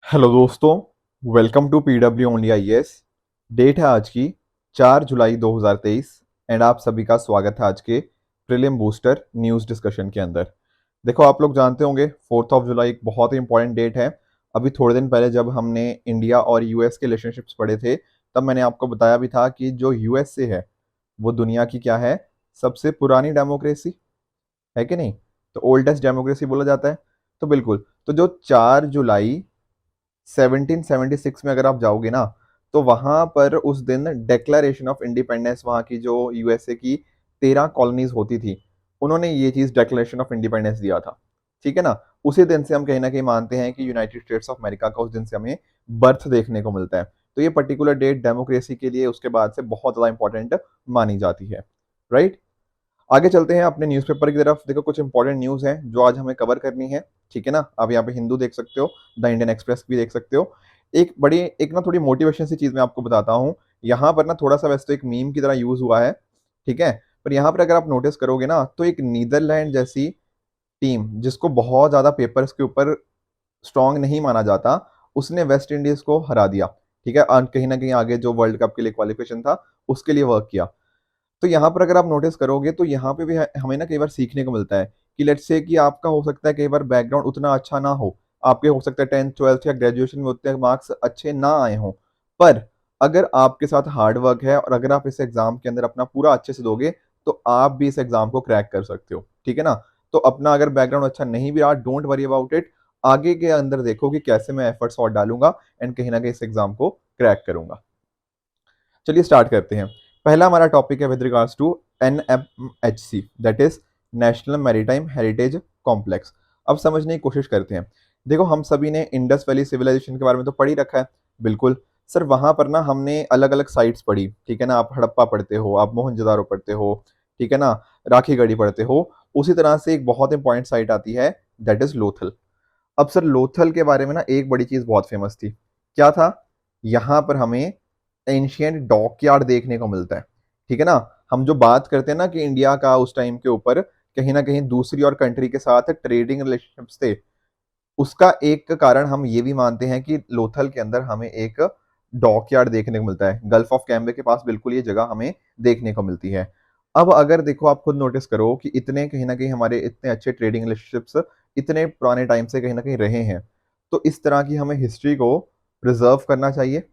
Hello दोस्तों, welcome to PW only IAS. Date है आज की 4 जुलाई 2023 एंड आप सभी का स्वागत है आज के प्रीलिम बूस्टर न्यूज़ डिस्कशन के अंदर। देखो, आप लोग जानते होंगे 4 ऑफ जुलाई एक बहुत ही इंपॉर्टेंट डेट है। अभी थोड़े दिन पहले जब हमने इंडिया और यूएस के रिलेशनशिप्स पढ़े थे, तब मैंने आपको बताया भी था कि जो यूएसए है वो दुनिया की क्या है, सबसे पुरानी डेमोक्रेसी है कि नहीं। तो ओल्डेस्ट डेमोक्रेसी बोला जाता है। तो बिल्कुल, तो जो 4 जुलाई 1776 में अगर आप जाओगे ना, तो वहां पर उस दिन डेक्लेरेशन ऑफ इंडिपेंडेंस, वहां की जो यूएसए की 13 कॉलोनीज होती थी, उन्होंने ये चीज डेक्लेरेशन ऑफ इंडिपेंडेंस दिया था। ठीक है ना। उसी दिन से हम कहीं ना कहीं मानते हैं कि यूनाइटेड स्टेट्स ऑफ अमेरिका का उस दिन से हमें बर्थ देखने को मिलता है। तो ये पर्टिकुलर डेट डेमोक्रेसी के लिए उसके बाद से बहुत ज्यादा इंपॉर्टेंट मानी जाती है। राइट। आगे चलते हैं अपने न्यूज़पेपर की तरफ। देखो, कुछ इंपॉर्टेंट न्यूज़ हैं जो आज हमें कवर करनी है। ठीक है ना। आप यहाँ पे हिंदू देख सकते हो, द इंडियन एक्सप्रेस भी देख सकते हो। एक ना थोड़ी मोटिवेशन सी चीज़ मैं आपको बताता हूँ। यहाँ पर ना थोड़ा सा वैसे तो एक मीम की तरह यूज़ हुआ है। ठीक है। पर यहाँ पर अगर आप नोटिस करोगे ना, तो एक नीदरलैंड जैसी टीम जिसको बहुत ज़्यादा पेपर्स के ऊपर स्ट्रांग नहीं माना जाता, उसने वेस्ट इंडीज को हरा दिया। ठीक है। और कहीं ना कहीं आगे जो वर्ल्ड कप के लिए क्वालिफिकेशन था, उसके लिए वर्क किया। तो यहाँ पर अगर आप नोटिस करोगे, तो यहाँ पे भी हमें ना कई बार सीखने को मिलता है कि लेट्स से कि आपका हो सकता है कई बार बैकग्राउंड उतना अच्छा ना हो। आपके हो सकता है 10th 12th या ग्रेजुएशन में उतने मार्क्स अच्छे ना आए हों। पर अगर आपके साथ हार्ड वर्क है और अगर आप इस एग्जाम के अंदर अपना पूरा अच्छे से दोगे, तो आप भी इस एग्जाम को क्रैक कर सकते हो। ठीक है ना। तो अपना अगर बैकग्राउंड अच्छा नहीं भी रहा, डोंट वरी अबाउट इट। आगे के अंदर देखो कि कैसे मैं एफर्ट्स और डालूंगा एंड कहीं ना कहीं इस एग्जाम को क्रैक करूंगा। चलिए स्टार्ट करते हैं। पहला हमारा टॉपिक है with regards to NMHC, that is national maritime heritage complex. अब समझने की कोशिश करते हैं। देखो, हम सभी ने इंडस वैली सिविलाइजेशन के बारे में तो पढ़ ही रखा है। बिल्कुल सर, वहां पर ना हमने अलग अलग साइट्स पढ़ी। ठीक है ना। आप हड़प्पा पढ़ते हो, आप मोहनजोदारो पढ़ते हो। ठीक है ना। राखी गढ़ी पढ़ते हो। उसी तरह से एक बहुत इंपॉर्टेंट साइट आती है, दैट इज लोथल। अब सर, लोथल के बारे में ना एक बड़ी चीज बहुत फेमस थी। क्या था? यहाँ पर हमें एंशियंट डॉकयार्ड देखने को मिलता है। ठीक है ना। हम जो बात करते हैं ना कि इंडिया का उस टाइम के ऊपर कहीं ना कहीं दूसरी और कंट्री के साथ ट्रेडिंग रिलेशनशिप्स थे, उसका एक कारण हम ये भी मानते हैं कि लोथल के अंदर हमें एक डॉकयार्ड देखने को मिलता है। गल्फ ऑफ कैम्बे के पास बिल्कुल ये जगह हमें देखने को मिलती है। अब अगर देखो, आप खुद नोटिस करो कि इतने कहीं ना कहीं हमारे इतने अच्छे ट्रेडिंग रिलेशनशिप्स इतने पुराने टाइम से कहीं ना कहीं रहे हैं, तो इस तरह की हमें हिस्ट्री को प्रिजर्व करना चाहिए।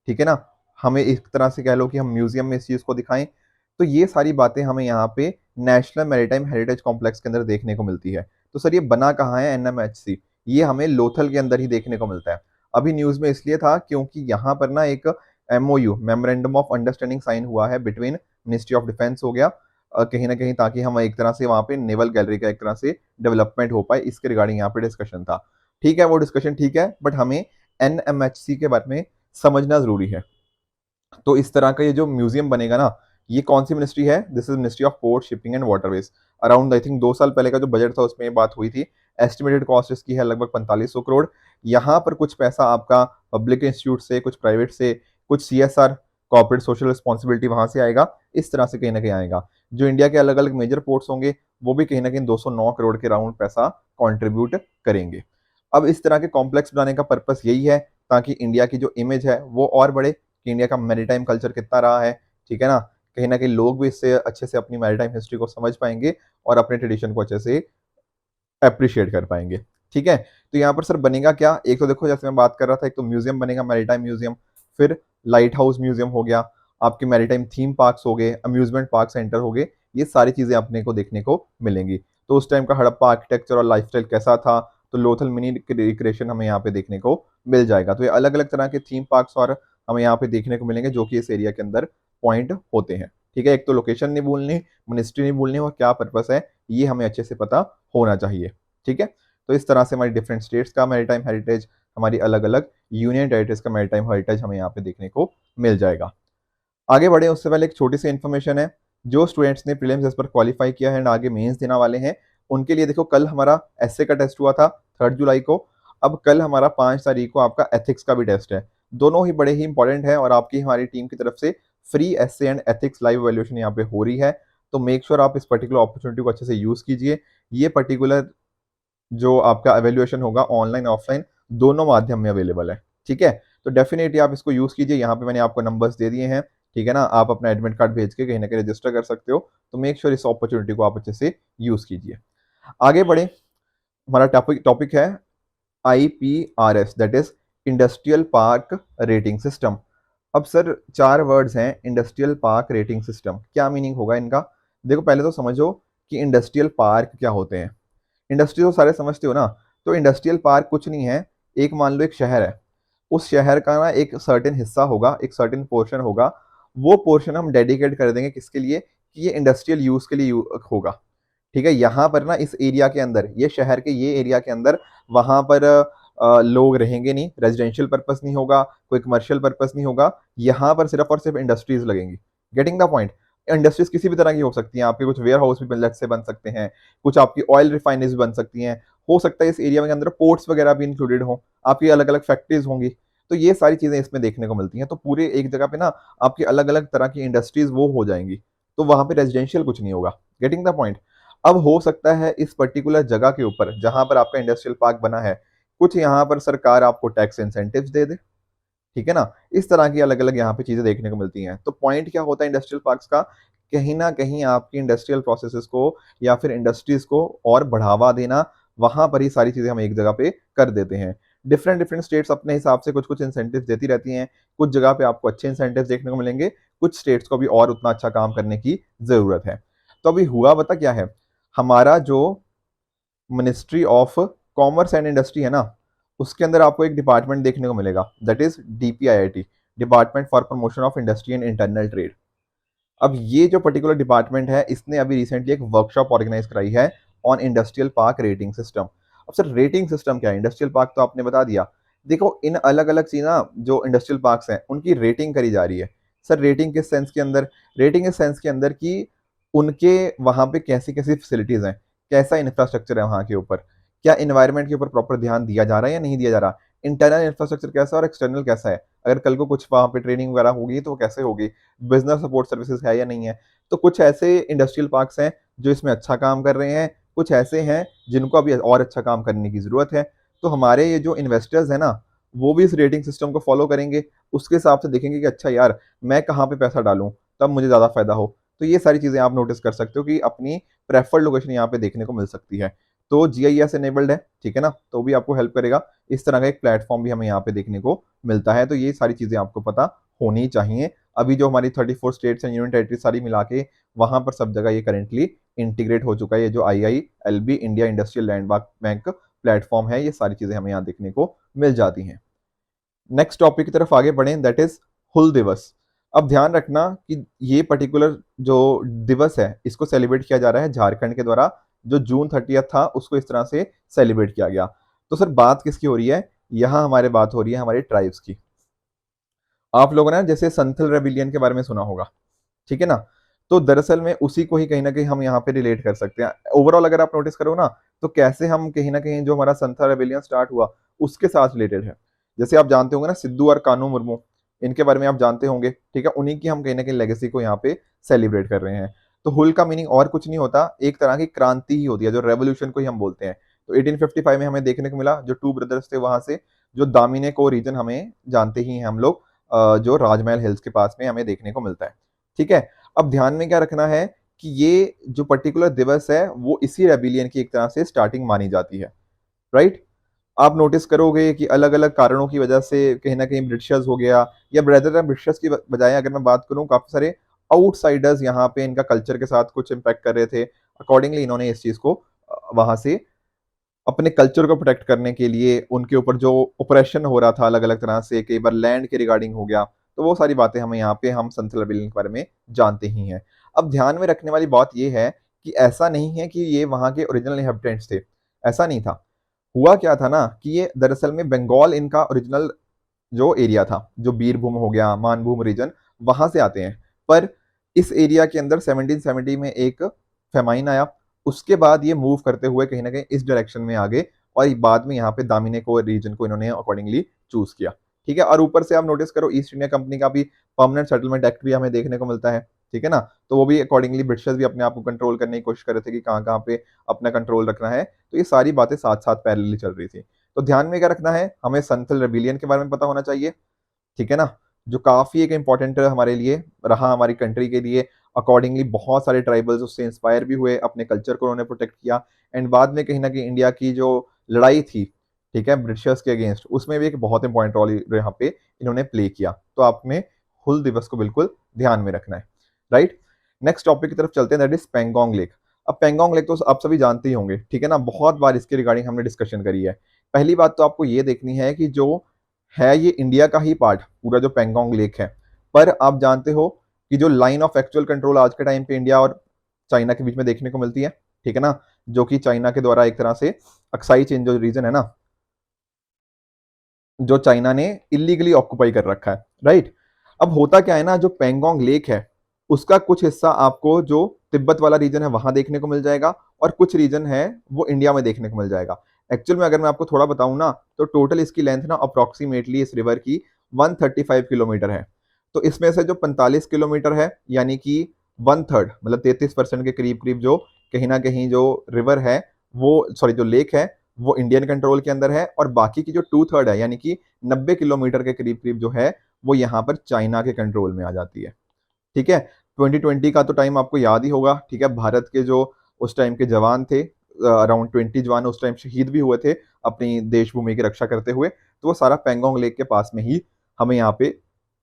ठीक है ना। हमें एक तरह से कह लो कि हम म्यूजियम में इस चीज़ को दिखाएं। तो ये सारी बातें हमें यहाँ पे नेशनल मैरीटाइम हेरिटेज कॉम्प्लेक्स के अंदर देखने को मिलती है। तो सर, ये बना कहाँ है NMHC? ये हमें लोथल के अंदर ही देखने को मिलता है। अभी न्यूज़ में इसलिए था क्योंकि यहाँ पर ना एक MOU, memorandum of understanding, sign हुआ है बिटवीन मिनिस्ट्री ऑफ डिफेंस हो गया कहीं ना कहीं, ताकि हम एक तरह से वहाँ पे नेवल गैलरी का एक तरह से डेवलपमेंट हो पाए, इसके रिगार्डिंग यहाँ पे डिस्कशन था। ठीक है, वो डिस्कशन ठीक है, बट हमें NMHC के बारे में समझना जरूरी है। तो इस तरह का ये जो म्यूजियम बनेगा ना, ये कौन सी मिनिस्ट्री है? This is ministry of port, shipping and waterways. Around I think 2 साल पहले का जो बजट था उसमें ये बात हुई थी। एस्टिमेटेड कॉस्ट इसकी है लगभग 4500 करोड़। यहाँ पर कुछ पैसा आपका पब्लिक इंस्टीट्यूट से, कुछ प्राइवेट से, कुछ CSR, कॉर्पोरेट सोशल रिस्पॉन्सिबिलिटी, वहां से आएगा। इस तरह से कहीं ना कहीं आएगा। जो इंडिया के अलग अलग मेजर पोर्ट्स होंगे, वो भी कहीं ना कहीं 209 करोड़ के राउंड पैसा कॉन्ट्रीब्यूट करेंगे। अब इस तरह के कॉम्प्लेक्स बनाने का पर्पस यही है ताकि इंडिया की जो इमेज है वो और बढ़े, कि इंडिया का मैरीटाइम कल्चर कितना रहा है। ठीक है ना। कहीं ना कहीं लोग भी इससे अच्छे से अपनी मैरीटाइम हिस्ट्री को समझ पाएंगे और अपने ट्रेडिशन को अच्छे से अप्रिशिएट कर पाएंगे। ठीक है। तो यहाँ पर सर बनेगा क्या? एक तो देखो, जैसे मैं बात कर रहा था, एक तो म्यूजियम बनेगा, मैरीटाइम म्यूजियम। फिर लाइट हाउस म्यूजियम हो गया, आपके मैरीटाइम थीम पार्क्स हो गए, अम्यूजमेंट पार्क सेंटर हो गए। ये सारी चीजें अपने को देखने को मिलेंगी। तो उस टाइम का हड़प्पा आर्किटेक्चर और लाइफस्टाइल कैसा था, तो लोथल मिनी रिक्रिएशन हमें यहाँ पे देखने को मिल जाएगा। तो ये अलग अलग तरह के थीम पार्क्स और हमें यहाँ पे देखने को मिलेंगे, जो कि इस एरिया के अंदर पॉइंट होते हैं। ठीक है। एक तो लोकेशन नहीं भूलनी, मिनिस्ट्री नहीं भूलनी, और क्या पर्पस है ये हमें अच्छे से पता होना चाहिए। ठीक है। तो इस तरह से हमारी डिफरेंट स्टेट्स का मैरीटाइम हेरिटेज, हमारी अलग अलग यूनियन टेरिटरीज का मैरीटाइम हेरिटेज हमें यहाँ पे देखने को मिल जाएगा। आगे बढ़े उससे पहले एक छोटी सी इन्फॉर्मेशन है। जो स्टूडेंट्स ने प्रीलिम्स इस पर क्वालिफाई किया है एंड आगे मेंस देने वाले हैं, उनके लिए देखो, कल हमारा एसए का टेस्ट हुआ था 3 जुलाई को। अब कल हमारा 5 तारीख को आपका एथिक्स का भी टेस्ट है। दोनों ही बड़े ही इंपॉर्टेंट है और आपकी हमारी टीम की तरफ से free essay and ethics live valuation यहाँ पे हो रही है। तो मेक श्योर आप इस पर्टिकुलर अपॉर्चुनिटी को अच्छे से यूज कीजिए। ये पर्टिकुलर जो आपका एवेल्युएशन होगा ऑनलाइन ऑफलाइन, दोनों माध्यम में अवेलेबल है। ठीक है, तो डेफिनेटली आप इसको यूज़ कीजिए। यहाँ पे मैंने आपको नंबर्स दे दिए हैं, ठीक है ना, आप अपना एडमिट कार्ड भेज के कहीं ना कहीं रजिस्टर कर सकते हो। तो मेक श्योर इस अपॉर्चुनिटी को आप अच्छे से यूज़ कीजिए। आगे बढ़े, हमारा टॉपिक टॉपिक है IPRS, that is industrial park rating system. अब सर 4 वर्ड्स हैं, इंडस्ट्रियल पार्क रेटिंग सिस्टम, क्या मीनिंग होगा इनका? देखो पहले तो समझो कि इंडस्ट्रियल पार्क क्या होते हैं। इंडस्ट्री तो सारे समझते हो ना। तो इंडस्ट्रियल पार्क कुछ नहीं है, एक मान लो एक शहर है, उस शहर का ना एक सर्टेन हिस्सा होगा, एक सर्टेन पोर्शन होगा, वो पोर्शन हम डेडिकेट कर देंगे किसके लिए, कि ये इंडस्ट्रियल यूज के लिए होगा। ठीक है, यहाँ पर ना इस एरिया के अंदर, ये शहर के ये एरिया के अंदर, वहां पर लोग रहेंगे नहीं, रेजिडेंशियल पर्पस नहीं होगा, कोई कमर्शियल पर्पस नहीं होगा, यहाँ पर सिर्फ और सिर्फ इंडस्ट्रीज लगेंगी। Getting the point? इंडस्ट्रीज किसी भी तरह की हो सकती हैं, आपके कुछ वेयर हाउस भी अलग से बन सकते हैं, कुछ आपकी ऑयल रिफाइनरीज बन सकती हैं, हो सकता है इस एरिया के अंदर पोर्ट्स वगैरह भी इंक्लूडेड हो, आपकी अलग अलग फैक्ट्रीज होंगी। तो ये सारी चीजें इसमें देखने को मिलती हैं। तो पूरे एक जगह पे ना आपकी अलग अलग तरह की इंडस्ट्रीज वो हो जाएंगी, तो वहां पे रेजिडेंशियल कुछ नहीं होगा। Getting the point? अब हो सकता है इस पर्टिकुलर जगह के ऊपर जहां पर आपका इंडस्ट्रियल पार्क बना है, कुछ यहाँ पर सरकार आपको टैक्स इंसेंटिव्स दे दे, ठीक है ना, इस तरह की अलग अलग यहाँ पे चीजें देखने को मिलती हैं। तो पॉइंट क्या होता है इंडस्ट्रियल पार्क्स का? कहीं ना कहीं आपकी इंडस्ट्रियल प्रोसेसेस को या फिर इंडस्ट्रीज को और बढ़ावा देना, वहां पर ही सारी चीजें हम एक जगह पे कर देते हैं। डिफरेंट डिफरेंट स्टेट्स अपने हिसाब से कुछ कुछ इंसेंटिव देती रहती हैं, कुछ जगह पे आपको अच्छे इंसेंटिव देखने को मिलेंगे, कुछ स्टेट्स को भी और उतना अच्छा काम करने की जरूरत है। तो अभी हुआ बता क्या है, हमारा जो ministry of commerce and industry है ना, उसके अंदर आपको एक डिपार्टमेंट देखने को मिलेगा, that is DPIIT, department for promotion of industry and internal trade. अब ये जो पर्टिकुलर डिपार्टमेंट है, इसने अभी रिसेंटली एक वर्कशॉप ऑर्गेनाइज कराई है on industrial park rating system. अब सर रेटिंग सिस्टम क्या है? इंडस्ट्रियल पार्क तो आपने बता दिया। देखो इन अलग अलग चीज ना, जो इंडस्ट्रियल पार्क्स हैं उनकी रेटिंग करी जा रही है। सर रेटिंग किस सेंस के अंदर? रेटिंग इस सेंस के अंदर कि उनके वहां पे कैसी कैसी फैसिलिटीज हैं, कैसा इंफ्रास्ट्रक्चर है वहां के ऊपर, क्या इन्वायरमेंट के ऊपर प्रॉपर ध्यान दिया जा रहा है या नहीं दिया जा रहा, इंटरनल इंफ्रास्ट्रक्चर कैसा है और एक्सटर्नल कैसा है, अगर कल को कुछ वहां पे ट्रेनिंग वगैरह होगी तो वो कैसे होगी, बिजनेस सपोर्ट सर्विसेज है या नहीं है। तो कुछ ऐसे इंडस्ट्रियल पार्क्स हैं जो इसमें अच्छा काम कर रहे हैं, कुछ ऐसे हैं जिनको अभी और अच्छा काम करने की जरूरत है। तो हमारे ये जो इन्वेस्टर्स हैं ना, वो भी इस रेटिंग सिस्टम को फॉलो करेंगे, उसके हिसाब से देखेंगे कि अच्छा यार मैं कहाँ पे पैसा डालूं तब मुझे ज़्यादा फायदा हो। तो ये सारी चीज़ें आप नोटिस कर सकते हो कि अपनी प्रेफर्ड लोकेशन यहाँ पे देखने को मिल सकती है। तो GIS एनेबल्ड है, ठीक है ना, तो भी आपको हेल्प करेगा। इस तरह का एक प्लेटफॉर्म भी हमें यहाँ पे देखने को मिलता है। तो ये सारी चीज़ें आपको पता होनी चाहिए। अभी जो हमारी 34 स्टेट्स एंड यूनियन टेरिटरी सारी मिला के वहां पर सब जगह ये करेंटली इंटीग्रेट हो चुका है। ये जो IILB India industrial land bank platform है, ये सारी चीजें हमें यहाँ देखने को मिल जाती हैं। नेक्स्ट टॉपिक की तरफ आगे बढ़ें, दैट इज हुल दिवस। अब ध्यान रखना कि ये पर्टिकुलर जो दिवस है इसको सेलिब्रेट किया जा रहा है झारखंड के द्वारा। जो जून 30 था उसको इस तरह से सेलिब्रेट किया गया। तो सर बात किसकी हो रही है? यहाँ हमारे बात हो रही है हमारे ट्राइब्स की। आप लोगों ने जैसे संथल रेबिलियन के बारे में सुना होगा, ठीक है ना, तो दरअसल में उसी को ही कहीं ना कहीं हम यहाँ पे रिलेट कर सकते हैं। ओवरऑल अगर आप नोटिस करो ना, तो कैसे हम कहीं ना कहीं जो हमारा संथाल रेबेलियन स्टार्ट हुआ उसके साथ रिलेटेड है। जैसे आप जानते होंगे ना सिद्धू और कानू मुर्मू, इनके बारे में आप जानते होंगे, ठीक है, उन्हीं की हम कहीं ना कहीं लेगेसी को यहाँ पे सेलिब्रेट कर रहे हैं। तो हुल का मीनिंग और कुछ नहीं होता, एक तरह की क्रांति ही होती है, जो रेवोल्यूशन को ही हम बोलते हैं। तो 1855 में हमें देखने को मिला, जो टू ब्रदर्स थे वहां से, जो दामिने को रीजन हमें जानते ही हैं हम लोग, जो राजमहल हिल्स के पास में हमें देखने को मिलता है। ठीक है, अब ध्यान में क्या रखना है कि ये जो पर्टिकुलर दिवस है वो इसी रेबिलियन की एक तरह से स्टार्टिंग मानी जाती है, राइट। आप नोटिस करोगे कि अलग अलग कारणों की वजह से कहीं ना कहीं ब्रिटिशर्स हो गया, या ब्रदर एंड ब्रिटिशर्स की बजाय अगर मैं बात करूं, काफी सारे आउटसाइडर्स यहाँ पे इनका कल्चर के साथ कुछ इम्पैक्ट कर रहे थे। अकॉर्डिंगली इन्होंने इस चीज को वहां से अपने कल्चर को प्रोटेक्ट करने के लिए, उनके ऊपर जो ऑपरेशन हो रहा था अलग अलग तरह से, कई बार लैंड के रिगार्डिंग हो गया, तो वो सारी बातें हमें यहाँ पे हम संथल रेबेलियन के बारे में जानते ही हैं। अब ध्यान में रखने वाली बात ये है कि ऐसा नहीं है कि ये वहाँ के ओरिजिनल इनहेबिटेंट्स थे, ऐसा नहीं था। हुआ क्या था ना कि ये दरअसल में बंगाल इनका ओरिजिनल जो एरिया था, जो बीरभूम हो गया, मानभूम रीजन, वहां से आते हैं। पर इस एरिया के अंदर 1770 में एक फेमाइन आया, उसके बाद ये मूव करते हुए कहीं ना कहीं इस डायरेक्शन में आ गए, और बाद में यहाँ पे दामिने को रीजन को इन्होंने अकॉर्डिंगली चूज किया। ठीक है, और ऊपर से आप नोटिस करो ईस्ट इंडिया कंपनी का भी परमानेंट सेटलमेंट एक्ट भी हमें देखने को मिलता है, ठीक है ना। तो वो भी अकॉर्डिंगली ब्रिटिशर्स भी अपने आप को कंट्रोल करने की कोशिश कर रहे थे कि कहाँ कहाँ पे अपना कंट्रोल रखना है। तो ये सारी बातें साथ साथ पैरेलली चल रही थी। तो ध्यान में क्या रखना है, हमें संथल रेबिलियन के बारे में पता होना चाहिए, ठीक है ना, जो काफी एक इंपॉर्टेंट हमारे लिए रहा, हमारी कंट्री के लिए। अकॉर्डिंगली बहुत सारे ट्राइबल्स उससे इंस्पायर भी हुए, अपने कल्चर को उन्होंने प्रोटेक्ट किया, एंड बाद में कहीं ना कहीं इंडिया की जो लड़ाई थी, ठीक है, ब्रिटिशर्स के अगेंस्ट, उसमें भी एक बहुत इंपॉर्टेंट रोल यहाँ पे इन्होंने प्ले किया। तो आपने हुल दिवस को बिल्कुल ध्यान में रखना है, राइट। नेक्स्ट टॉपिक की तरफ चलते हैं, दैट इज पेंगोंग लेक। अब पेंगोंग लेक तो आप सभी जानते ही होंगे, ठीक है ना, बहुत बार इसके रिगार्डिंग हमने डिस्कशन करी है। पहली बात तो आपको ये देखनी है कि जो है ये इंडिया का ही पार्ट, पूरा जो पेंगोंग लेक है, पर आप जानते हो कि जो लाइन ऑफ एक्चुअल कंट्रोल आज के टाइम पे इंडिया और चाइना के बीच में देखने को मिलती है, ठीक है ना, जो कि चाइना के द्वारा एक तरह से अक्साई चीन जो रीजन है ना, जो चाइना ने इलीगली ऑक्युपाई कर रखा है, राइट। अब होता क्या है ना, जो पेंगोंग लेक है उसका कुछ हिस्सा आपको जो तिब्बत वाला रीजन है वहां देखने को मिल जाएगा, और कुछ रीजन है वो इंडिया में देखने को मिल जाएगा। एक्चुअल में अगर मैं आपको थोड़ा बताऊं ना, तो टोटल इसकी लेंथ ना अप्रोक्सीमेटली इस रिवर की 135 किलोमीटर है। तो इसमें से जो 45 किलोमीटर है, यानी कि 1/3, मतलब 33% के करीब करीब, जो कहीं ना कहीं जो रिवर है वो, सॉरी, जो लेक है वो इंडियन कंट्रोल के अंदर है, और बाकी की जो 2/3 है, यानी कि 90 किलोमीटर के करीब करीब जो है वो यहाँ पर चाइना के कंट्रोल में आ जाती है, ठीक है। 2020 का तो टाइम आपको याद ही होगा, ठीक है, भारत के जो उस टाइम के जवान थे, अराउंड 20 जवान उस टाइम शहीद भी हुए थे अपनी देश भूमि की रक्षा करते हुए, तो वो सारा पेंगोंग लेक के पास में ही हमें यहाँ पे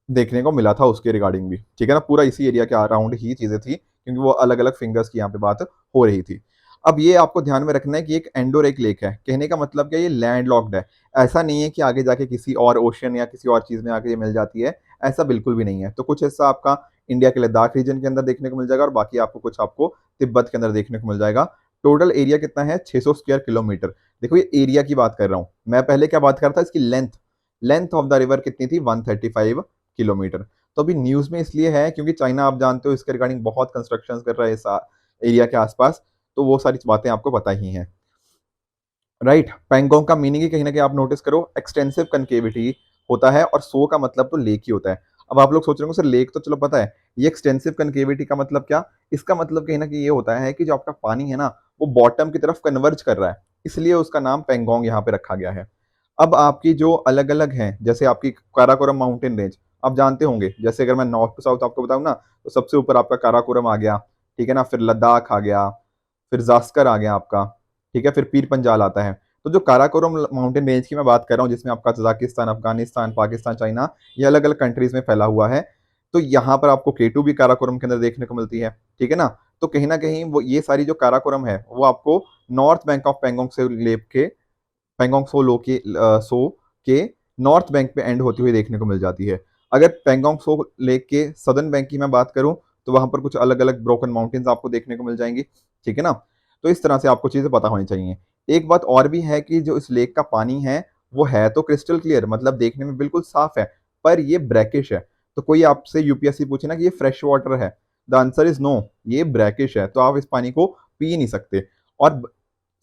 देखने को मिला था, उसके रिगार्डिंग भी, ठीक है ना, पूरा इसी एरिया के अराउंड ही चीजें थी, क्योंकि वो अलग अलग फिंगर्स की यहाँ पे बात हो रही थी। अब ये आपको ध्यान में रखना है कि एक एंडोर एक लेक है, कहने का मतलब क्या, ये लैंड लॉक्ड है। ऐसा नहीं है कि आगे जाके किसी और ओशन या किसी और चीज में आके ये मिल जाती है, ऐसा बिल्कुल भी नहीं है। तो कुछ हिस्सा आपका इंडिया के लद्दाख रीजन के अंदर देखने को मिल जाएगा, और बाकी आपको कुछ आपको तिब्बत के अंदर देखने को मिल जाएगा। टोटल एरिया कितना है, 600 स्क्वायर किलोमीटर। देखो ये एरिया की बात कर रहा हूँ, मैं पहले क्या बात कर रहा था, इसकी length, length of the river कितनी थी, 135 किलोमीटर। तो अभी न्यूज में इसलिए है क्योंकि चाइना, आप जानते हो, इसके रिगार्डिंग बहुत कंस्ट्रक्शन कर रहा है इस एरिया के आसपास, तो वो सारी बातें आपको पता ही हैं, राइट। पैंगोंग का मीनिंग ही कहीं ना कहीं आप नोटिस करो, एक्सटेंसिव कनकेविटी होता है, और सो का मतलब तो लेक ही होता है। अब आप लोग सोच रहे होंगे सर लेक तो चलो पता है, ये एक्सटेंसिव कनकेविटी का मतलब क्या, इसका मतलब कहीं ना कहीं ये होता है कि जो आपका पानी है ना वो बॉटम की तरफ कन्वर्ज कर रहा है, इसलिए उसका नाम पेंगोंग यहाँ पे रखा गया है। अब आपकी जो अलग अलग हैं, जैसे आपकी काराकोरम माउंटेन रेंज, आप जानते होंगे, जैसे अगर मैं नॉर्थ टू साउथ आपको बताऊं ना, तो सबसे ऊपर आपका काराकोरम आ गया, ठीक है ना, फिर लद्दाख आ गया, फिर जास्कर आ गया आपका, ठीक है, फिर पीर पंजाल आता है। तो जो काराकोरम माउंटेन रेंज की मैं बात कर रहा हूँ, जिसमें आपका तजाकिस्तान, अफगानिस्तान, पाकिस्तान, चाइना, ये अलग अलग कंट्रीज में फैला हुआ है, तो यहाँ पर आपको केटू भी काराकोरम के अंदर देखने को मिलती है, ठीक है ना। तो कहीं ना कहीं वो ये सारी जो काराकोरम है वो आपको नॉर्थ बैंक ऑफ पेंगोंग से लेप के, पेंगोंग सो के नॉर्थ बैंक पे एंड होती हुई देखने को मिल जाती है। अगर पेंगोंग सो लेक के सदर्न बैंक की मैं बात करूं, तो वहां पर कुछ अलग अलग ब्रोकन माउंटेन्स आपको देखने को मिल जाएंगी, ठीक है ना। तो इस तरह से आपको चीजें पता होनी चाहिए। एक बात और भी है कि जो इस लेक का पानी है वो है तो क्रिस्टल क्लियर, मतलब देखने में बिल्कुल साफ है, पर ये ब्रैकिश है। तो कोई आपसे यूपीएससी पूछे ना कि ये फ्रेश वाटर है, द आंसर इज नो, ये ब्रैकिश है, तो आप इस पानी को पी नहीं सकते। और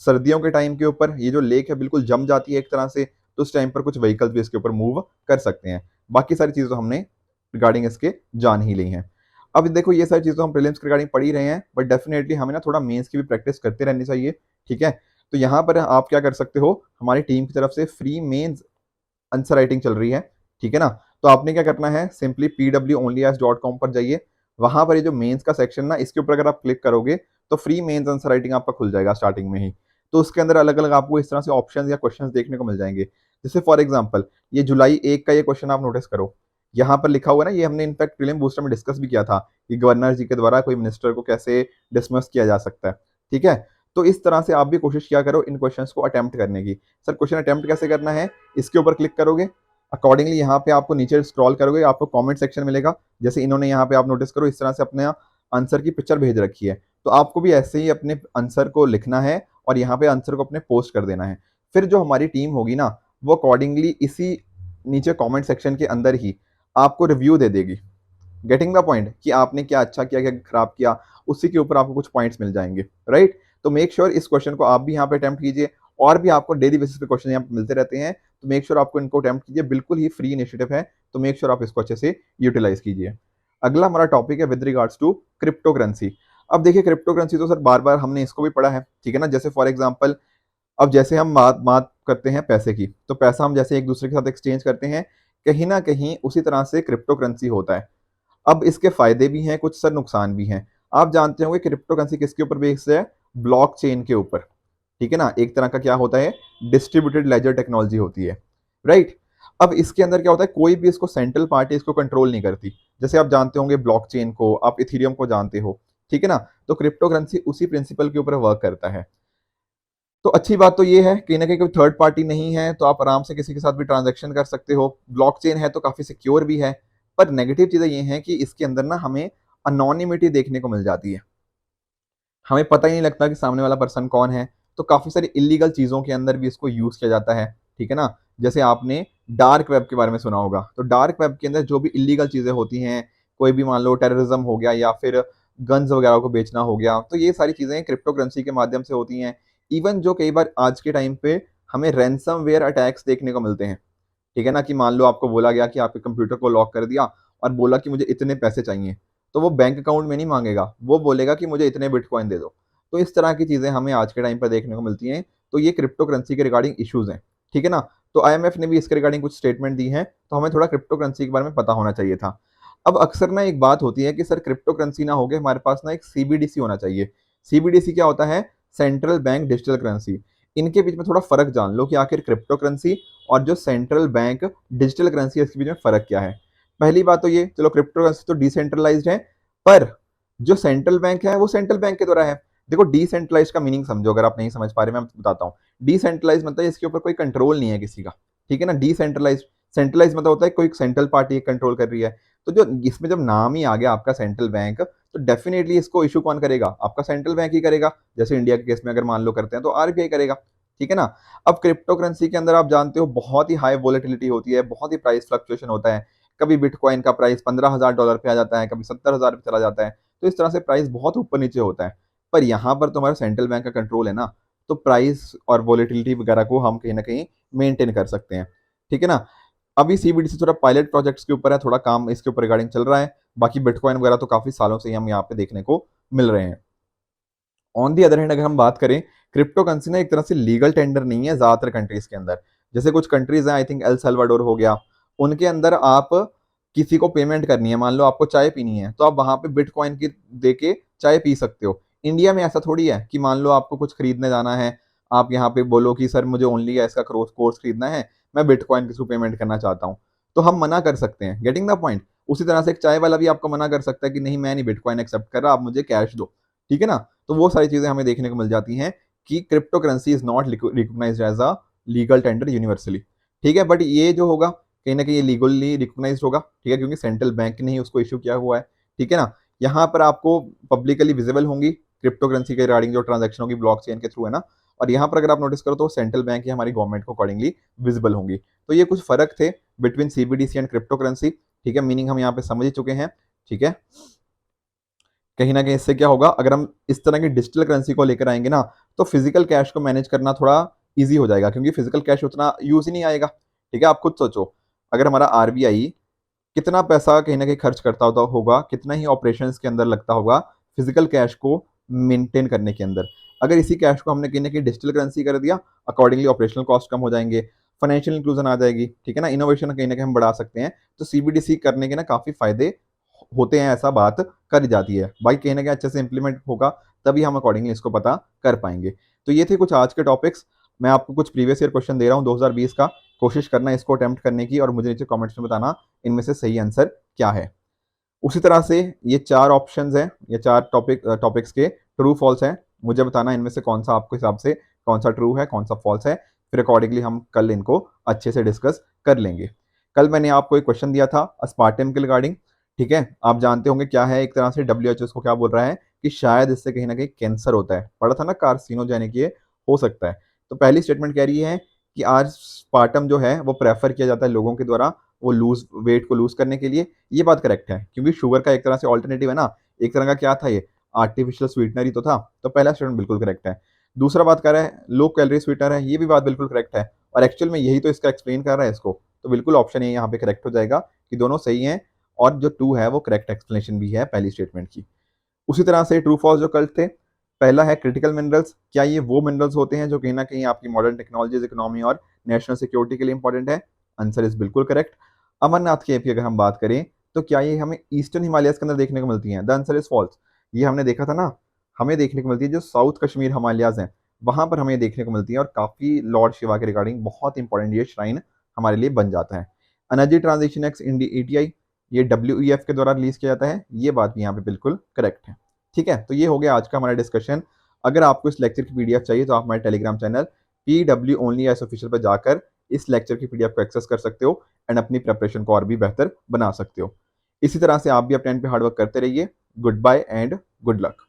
सर्दियों के टाइम के ऊपर ये जो लेक है बिल्कुल जम जाती है एक तरह से, तो उस टाइम पर कुछ व्हीकल्स भी इसके ऊपर मूव कर सकते हैं। बाकी सारी चीज़ें तो हमने रिगार्डिंग इसके जान ही ली हैं। अब देखो ये सारी चीज़ें हम प्रीलिम्स के रिगार्डिंग पढ़ ही रहे हैं, बट डेफिनेटली हमें ना थोड़ा मेंस की भी प्रैक्टिस करते रहनी चाहिए, ठीक है। तो यहाँ पर आप क्या कर सकते हो, हमारी टीम की तरफ से फ्री मेंस आंसर राइटिंग चल रही है, ठीक है ना। तो आपने क्या करना है, सिंपली pwonlyas.com पर जाइए, वहां पर ये जो मेंस का सेक्शन ना, इसके ऊपर अगर आप क्लिक करोगे तो फ्री मेंस आंसर राइटिंग आपका खुल जाएगा स्टार्टिंग में ही। तो उसके अंदर अलग अलग आपको इस तरह से ऑप्शंस या क्वेश्चंस देखने को मिल जाएंगे। जैसे फॉर एग्जांपल ये जुलाई 1 का ये क्वेश्चन आप नोटिस करो, यहाँ पर लिखा हुआ है ना, ये हमने इनफैक्ट प्रीलिम बूस्टर में डिस्कस भी किया था कि गवर्नर जी के द्वारा कोई मिनिस्टर को कैसे डिसमिस किया जा सकता है, ठीक है। तो इस तरह से आप भी कोशिश किया करो इन क्वेश्चंस को अटेम्प्ट करने की। सर क्वेश्चन अटेम्प्ट कैसे करना है, इसके ऊपर क्लिक करोगे, अकॉर्डिंगली यहाँ पे आपको नीचे स्क्रॉल करोगे, आपको कमेंट सेक्शन मिलेगा, जैसे इन्होंने यहाँ पे आप नोटिस करो इस तरह से अपने आंसर की पिक्चर भेज रखी है, तो आपको भी ऐसे ही अपने आंसर को लिखना है और यहाँ पे आंसर को अपने पोस्ट कर देना है। फिर जो हमारी टीम होगी ना, वो अकॉर्डिंगली इसी नीचे कमेंट सेक्शन के अंदर ही आपको रिव्यू दे देगी, गेटिंग द पॉइंट, कि आपने क्या अच्छा किया, क्या खराब किया, उसी के ऊपर आपको कुछ पॉइंट्स मिल जाएंगे, राइट। तो मेक श्योर इस क्वेश्चन को आप भी यहाँ पे अटेम्प्ट कीजिए, और भी आपको डेली बेसिस पे क्वेश्चन यहाँ पे मिलते रहते हैं, तो मेक श्योर आपको इनको अटेम्प्ट कीजिए, बिल्कुल ही फ्री इनिशिएटिव है, तो मेक श्योर आप इसको अच्छे से यूटिलाइज कीजिए। अगला हमारा टॉपिक है with regards to cryptocurrency. अब देखिए क्रिप्टो करेंसी तो सर बार बार हमने इसको भी पढ़ा है, ठीक है ना, जैसे फॉर एग्जाम्पल अब जैसे हम बात बात करते हैं पैसे की, तो पैसा हम जैसे एक दूसरे के साथ एक्सचेंज करते हैं, कहीं ना कहीं उसी तरह से क्रिप्टो करेंसी होता है। अब इसके फायदे भी हैं, कुछ सर नुकसान भी हैं। आप जानते होंगे क्रिप्टो करेंसी किसके ऊपर बेस्ड है? ब्लॉकचेन के ऊपर। ठीक है ना, एक तरह का क्या होता है, डिस्ट्रीब्यूटेड लेजर टेक्नोलॉजी होती है, राइट। अब इसके अंदर क्या होता है, कोई भी इसको सेंट्रल पार्टी इसको कंट्रोल नहीं करती। जैसे आप जानते होंगे ब्लॉकचेन को, आप इथेरियम को जानते हो, ठीक है ना। तो क्रिप्टो करेंसी उसी प्रिंसिपल के ऊपर वर्क करता है। तो अच्छी बात तो ये है, कहीं ना कहीं कोई थर्ड पार्टी नहीं है, तो आप आराम से किसी के साथ भी ट्रांजेक्शन कर सकते हो। ब्लॉकचेन है तो काफी सिक्योर भी है। पर नेगेटिव चीजें ये हैं कि इसके अंदर ना हमें अनोनिमिटी देखने को मिल जाती है। हमें पता ही नहीं लगता कि सामने वाला पर्सन कौन है। तो काफी सारी इलीगल चीजों के अंदर भी इसको यूज किया जाता है, ठीक है ना। जैसे आपने डार्क वेब के बारे में सुना होगा, तो डार्क वेब के अंदर जो भी इलीगल चीजें होती हैं, कोई भी मान लो टेररिज्म हो गया या फिर गन्स वगैरह को बेचना हो गया, तो ये सारी चीजें क्रिप्टो करेंसी के माध्यम से होती हैं। इवन जो कई बार आज के टाइम पे हमें रैंसमवेयर अटैक्स देखने को मिलते हैं, ठीक है ना, कि मान लो आपको बोला गया कि आपके कंप्यूटर को लॉक कर दिया और बोला कि मुझे इतने पैसे चाहिए, तो वो बैंक अकाउंट में नहीं मांगेगा, वो बोलेगा कि मुझे इतने बिटकॉइन दे दो। तो इस तरह की चीजें हमें आज के टाइम पर देखने को मिलती हैं। तो ये क्रिप्टो करेंसी के रिगार्डिंग इश्यूज हैं, ठीक है ना। तो आईएमएफ ने भी इसके रिगार्डिंग कुछ स्टेटमेंट दी है, तो हमें थोड़ा क्रिप्टो करेंसी के बारे में पता होना चाहिए था। अब अक्सर ना एक बात होती है कि सर क्रिप्टो करेंसी ना हो गए, हमारे पास ना एक सीबीडीसी होना चाहिए। सीबीडीसी क्या होता है? Central bank digital currency. इनके बीच में थोड़ा फर्क जान लो कि आखिर क्रिप्टो करेंसी और जो सेंट्रल बैंक डिजिटल करेंसी है इसके बीच में फर्क क्या है। पहली बात तो ये, चलो क्रिप्टो करेंसी तो डिसेंट्रलाइज्ड है, पर जो सेंट्रल बैंक है वो सेंट्रल बैंक के द्वारा है। देखो डिसेंट्रलाइज का मीनिंग समझो, अगर आप नहीं समझ पा रहे मैं बताता हूँ। डिसेंट्रलाइज मतलब इसके ऊपर कोई कंट्रोल नहीं है किसी का, ठीक है ना। डिसेंट्रलाइज, सेंट्रलाइज मतलब होता है कोई सेंट्रल पार्टी कंट्रोल कर रही है। तो जो इसमें जब नाम ही आ गया आपका सेंट्रल बैंक, तो डेफिनेटली इसको इशू कौन करेगा? आपका सेंट्रल बैंक ही करेगा। जैसे इंडिया के केस में अगर मान लो करते हैं तो आरबीआई करेगा, ठीक है ना। अब क्रिप्टो करेंसी के अंदर आप जानते हो बहुत ही हाई वोलेटिलिटी होती है, बहुत ही प्राइस फ्लक्चुएशन होता है। कभी बिटकॉइन का प्राइस $15,000 पे आ जाता है, कभी 70,000 पे चला जाता है। तो इस तरह से प्राइस बहुत ऊपर नीचे होता है। पर यहाँ पर तुम्हारा सेंट्रल बैंक का कंट्रोल है ना, तो प्राइस और वोलेटिलिटी वगैरह को हम कहीं ना कहीं मेंटेन कर सकते हैं, ठीक है ना। अभी सीबीडीसी थोड़ा पायलट प्रोजेक्ट्स के ऊपर है, थोड़ा काम इसके ऊपर रिगार्डिंग चल रहा है। बाकी बिटकॉइन वगैरह तो काफी सालों से ही हम यहाँ पे देखने को मिल रहे हैं। ऑन दी अदर हैंड अगर हम बात करें, क्रिप्टो करेंसी ना एक तरह से लीगल टेंडर नहीं है ज्यादातर कंट्रीज के अंदर। जैसे कुछ कंट्रीज हैं, आई थिंक एल सल्वाडोर हो गया, उनके अंदर आप किसी को पेमेंट करनी है, मान लो आपको चाय पीनी है, तो आप वहां पे बिटकॉइन की दे के चाय पी सकते हो। इंडिया में ऐसा थोड़ी है कि मान लो आपको कुछ खरीदने जाना है, आप यहाँ पे बोलो कि सर मुझे ओनली इसका कोर्स खरीदना है, मैं बिटकॉइन के थ्रू पेमेंट करना चाहता हूँ, तो हम मना कर सकते हैं। Getting the point. उसी तरह से एक चाय वाला भी आपको मना कर सकता है कि नहीं मैं नहीं बिटकॉइन एक्सेप्ट कर रहा, आप मुझे कैश दो, ठीक है ना। तो वो सारी चीजें हमें देखने को मिल जाती हैं कि cryptocurrency is not recognised as a legal tender universally, ठीक है। बट ये जो होगा कहीं ना कहीं ये लीगली रिकॉग्नाइज होगा, ठीक है, क्योंकि सेंट्रल बैंक ने ही उसको इशू किया हुआ है, ठीक है ना। यहाँ पर आपको पब्लिकली विजिबल होंगी क्रिप्टो करेंसी के रिगार्डिंग जो ट्रांजेक्शन होगी ब्लॉकचेन के थ्रू, है ना। और यहाँ पर अगर आप नोटिस करो तो सेंट्रल बैंक ही हमारी गवर्नमेंट को अकॉर्डिंगली विजिबल होंगी। तो ये कुछ फर्क थे between CBDC and crypto currency, ठीक है। मीनिंग हम यहाँ पे समझ ही चुके हैं, ठीक है। कहीं ना कहीं इससे क्या होगा, अगर हम इस तरह की डिजिटल करेंसी को लेकर आएंगे ना, तो फिजिकल कैश को मैनेज करना थोड़ा इजी हो जाएगा, क्योंकि फिजिकल कैश उतना यूज ही नहीं आएगा, ठीक है। आप खुद सोचो, अगर हमारा आरबीआई कितना पैसा कहीं ना कहीं खर्च करता होता होगा, कितना ही ऑपरेशंस के अंदर लगता होगा फिजिकल कैश को मेंटेन करने के अंदर। अगर इसी कैश को हमने कहीं ना कहीं डिजिटल करेंसी कर दिया, अकॉर्डिंगली ऑपरेशनल कॉस्ट कम हो जाएंगे, फाइनेंशियल इंक्लूजन आ जाएगी, ठीक है ना, इनोवेशन कहीं ना कहीं हम बढ़ा सकते हैं। तो सीबीडीसी करने के ना काफी फायदे होते हैं, ऐसा बात करी जाती है। भाई कहीं ना कहीं अच्छे से इंप्लीमेंट होगा, तभी हम अकॉर्डिंगली इसको पता कर पाएंगे। तो ये थे कुछ आज के टॉपिक्स। मैं आपको कुछ प्रीवियस ईयर क्वेश्चन दे रहा हूँ 2020 का, कोशिश करना इसको अटेम्प्ट करने की और मुझे नीचे कमेंट्स में बताना इनमें से सही आंसर क्या है। उसी तरह से ये 4 ऑप्शंस हैं, ये 4 टॉपिक्स के ट्रू फॉल्स हैं, मुझे बताना इनमें से कौन सा आपके हिसाब से कौन सा ट्रू है कौन सा फॉल्स है। फिर अकॉर्डिंगली हम कल इनको अच्छे से डिस्कस कर लेंगे। कल मैंने आपको एक क्वेश्चन दिया था अस्पार्टम के रिगार्डिंग, ठीक है। आप जानते होंगे क्या है, एक तरह से डब्ल्यूएचओ इसको क्या बोल रहा है कि शायद इससे कहीं ना कहीं कैंसर होता है, पढ़ा था ना, कार्सिनोजेनिक ये हो सकता है। तो पहली स्टेटमेंट कह रही है कि आज स्पार्टम जो है वो प्रेफर किया जाता है लोगों के द्वारा वो लूज वेट को लूज करने के लिए। ये बात करेक्ट है, क्योंकि शुगर का एक तरह से ऑल्टरनेटिव है ना, एक तरह का क्या था ये, आर्टिफिशियल स्वीटनर ही तो था। तो पहला स्टेटमेंट बिल्कुल करेक्ट है। दूसरा बात कर रहा है लो कैलोरी स्वीटनर है, ये भी बात बिल्कुल करेक्ट है, और एक्चुअल में यही तो इसका एक्सप्लेन कर रहा है इसको। तो बिल्कुल ऑप्शन ए यहाँ पे करेक्ट हो जाएगा कि दोनों सही हैं, और जो टू है वो करेक्ट एक्सप्लेनेशन भी है पहली स्टेटमेंट की। उसी तरह से ट्रू फॉल्स जो कल थे, पहला है क्रिटिकल मिनरल्स। क्या ये वो मिनरल्स होते हैं जो कहीं ना कहीं आपकी मॉडर्न टेक्नोलॉजीज, इकोनॉमी और नेशनल सिक्योरिटी के लिए इंपॉर्टेंट है? आंसर इज बिल्कुल करेक्ट। अमरनाथ केव की अगर हम बात करें तो क्या ये हमें ईस्टर्न हिमालयस के अंदर देखने को मिलती हैं? The answer is false. ये हमने देखा था ना, हमें देखने को मिलती है जो साउथ कश्मीर हिमालयाज हैं, वहां पर हमें देखने को मिलती है, और काफी लॉर्ड शिवा के रिगार्डिंग बहुत इंपॉर्टेंट ये श्राइन हमारे लिए बन जाता है। एनर्जी ट्रांजिशन एक्स ETI ये WEF के द्वारा रिलीज किया जाता है, ये बात भी यहाँ पे बिल्कुल करेक्ट है। ठीक है, तो ये हो गया आज का हमारा डिस्कशन। अगर आपको इस लेक्चर की PDF चाहिए तो आप हमारे Telegram channel PW only S official पर जाकर इस लेक्चर की PDF को एक्सेस कर सकते हो एंड अपनी प्रिपरेशन को और भी बेहतर बना सकते हो। इसी तरह से आप भी अपने एंड पे हार्डवर्क करते रहिए। Goodbye and good luck.